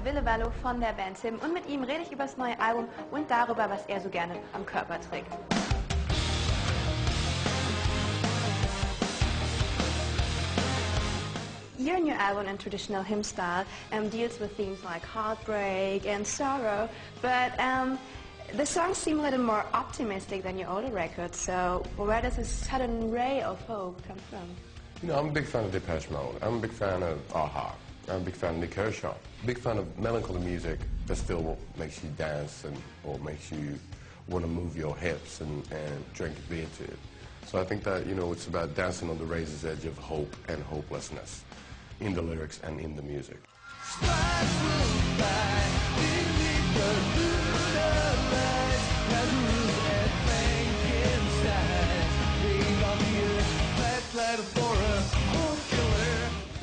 Ville Valo von der Band Tim und mit ihm rede ich über das neue Album und darüber, was er so gerne am Körper trägt. Your new album in traditional hymn style deals with themes like heartbreak and sorrow, but the songs seem a little more optimistic than your older records, so where does this sudden ray of hope come from? You know, I'm a big fan of Depeche Mode. I'm a big fan of a-ha. I'm a big fan of Nick Kershaw. Big fan of melancholy music that still makes you dance or makes you want to move your hips and drink a beer to it. So I think that, you know, it's about dancing on the razor's edge of hope and hopelessness in the lyrics and in the music.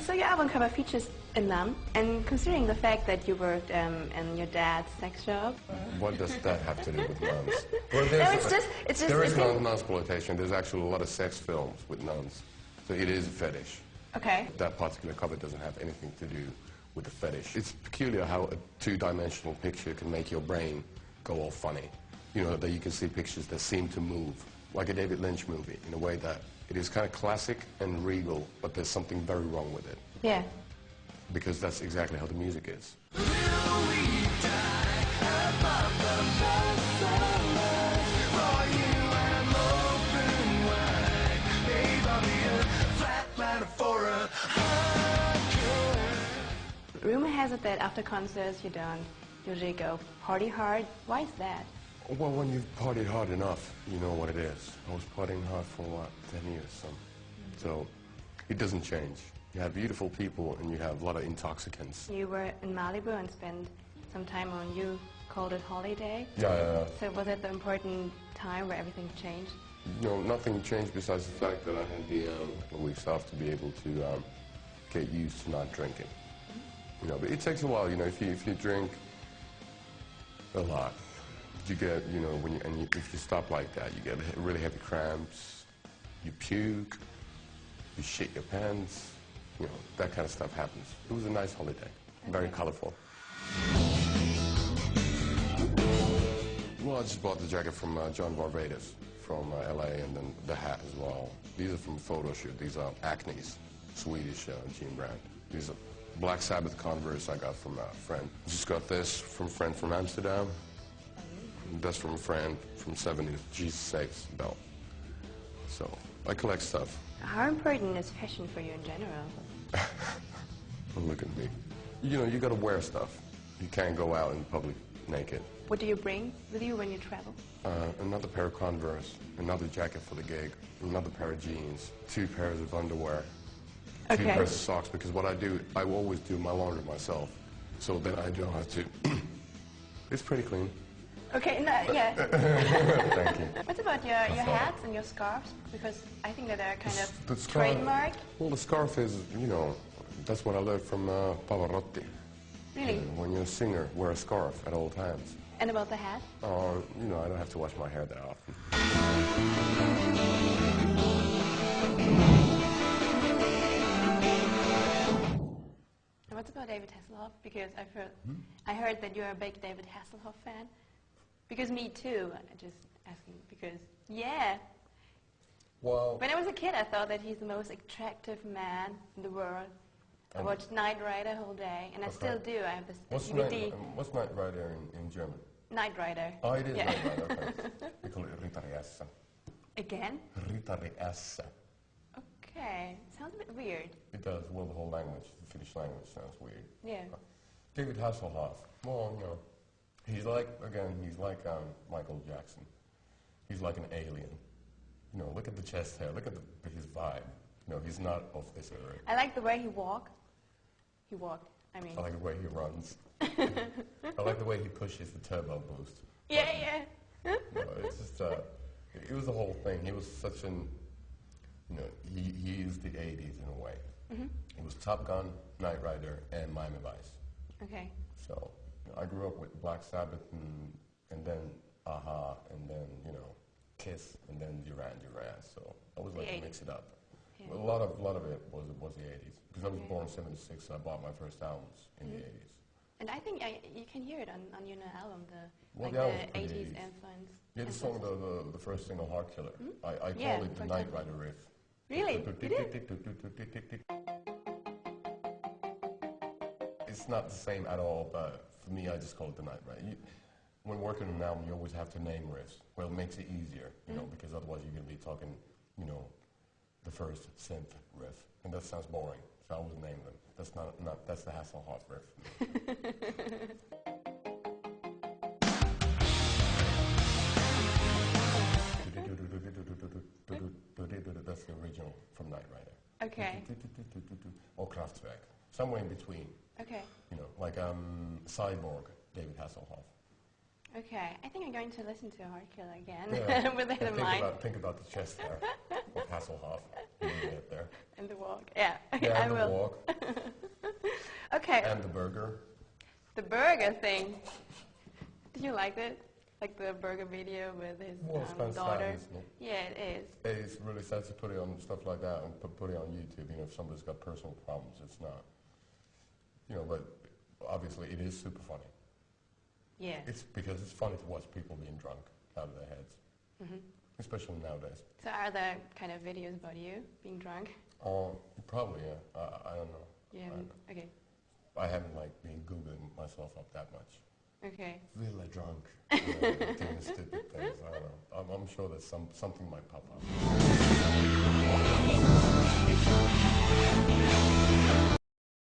So your album cover features a nun, and considering the fact that you worked in your dad's sex shop. What does that have to do with nuns? Well, no, it's just. There is non-exploitation. There's actually a lot of sex films with nuns, so it is a fetish. Okay. That particular cover doesn't have anything to do with the fetish. It's peculiar how a two-dimensional picture can make your brain go all funny. You know, that you can see pictures that seem to move, like a David Lynch movie, in a way that it is kind of classic and regal, but there's something very wrong with it. Yeah. Because that's exactly how the music is. Rumor has it that after concerts you don't usually go party hard. Why is that? Well, when you've partied hard enough, you know what it is. I was partying hard for, what, 10 years? So it doesn't change. You have beautiful people and you have a lot of intoxicants. You were in Malibu and spent some time on, you called it holiday. Yeah. So was it the important time where everything changed? No, nothing changed besides the fact that I had the weeks off to be able to get used to not drinking. You know, but it takes a while. You know, if you drink a lot, you get, you know, if you stop like that, you get really heavy cramps, you puke, you shit your pants, you know, that kind of stuff happens. It was a nice holiday, very colorful. Well, I just bought the jacket from John Varvatos from LA, and then the hat as well. These are from a photo shoot. These are Acne's, Swedish jean brand. These are Black Sabbath Converse I got from a friend. Just got this from a friend from Amsterdam. That's from a friend from 70s, Jesus Sakes belt. So I collect stuff. How important is fashion for you in general? Look at me. You know, you gotta wear stuff. You can't go out in public naked. What do you bring with you when you travel? Another pair of Converse, another jacket for the gig, another pair of jeans, 2 pairs of underwear, 2 pairs of socks, because what I do, I always do my laundry myself, so then I don't have to. It's pretty clean. Okay, no, yeah. Thank you. What about your hats and your scarves? Because I think that they're kind of trademark. Well, the scarf is, you know, that's what I learned from Pavarotti. Really? When you're a singer, wear a scarf at all times. And about the hat? You know, I don't have to wash my hair that often. And what about David Hasselhoff? Because I heard that you're a big David Hasselhoff fan. Because me too. I'm just asking because, yeah. Well, when I was a kid, I thought that he's the most attractive man in the world. I watched Knight Rider whole day, and I still do. I have this DVD. What's Knight Rider in German? Knight Rider. Oh, it is Knight Rider, okay. We call it Ritariessa. Again? Ritariessa. Okay. Sounds a bit weird. It does. Well, the whole language, the Finnish language sounds weird. Yeah. David Hasselhoff. Well, you know, he's like, again, he's like Michael Jackson. He's like an alien. You know, look at the chest hair. Look at his vibe. You know, he's not of this earth. I like the way he walked. I mean. I like the way he runs. I like the way he pushes the turbo boost. Yeah, you know, it's just, it was the whole thing. He was such an, you know, he used the 80s in a way. It was Top Gun, Knight Rider, and Miami Vice. Okay. So, you know, I grew up with Black Sabbath and then a-ha, and then, you know, Kiss, and then Duran Duran. So I always like to mix it up. Yeah. A lot of it was the 80s. Because I was born in '76, so I bought my first albums in the 80s. And I think you can hear it on your new album, Well, like the album's the pretty- 80s influence. Yeah, the song, the first single, Heart Killer. I call Yeah, it the for Knight example. Rider riff. Really? You did? It's not the same at all, but for me, I just call it the Knight Rider. When working on an album, you always have to name riffs. Well, it makes it easier, you know, because otherwise you're going to be talking, you know, the first synth riff, and that sounds boring. So I always name them. That's the Hasselhoff riff. That's the original from Knight Rider. Okay. Or Kraftwerk, somewhere in between. Okay. You know, like Cyborg, David Hasselhoff. Okay. I think I'm going to listen to Heart Killer again Yeah. with that in mind. Think about the chest there of Hasselhoff. You can get there. And the walk. Yeah. Yeah, I and the will. walk. Okay. And the burger. The burger thing. Did you like it? Like the burger video with his Well, it's kind of daughter? sad, isn't it? Yeah, it is. It's really sad to put it on stuff like that and put it on YouTube. You know, if somebody's got personal problems, it's not. You know, but obviously it is super funny. Yeah. It's because it's funny to watch people being drunk out of their heads, especially nowadays. So are there kind of videos about you being drunk? Probably, yeah. I don't know. Yeah. Okay. I haven't been Googling myself up that much. Okay. Really drunk, doing stupid things. I don't know. I'm sure that something might pop up.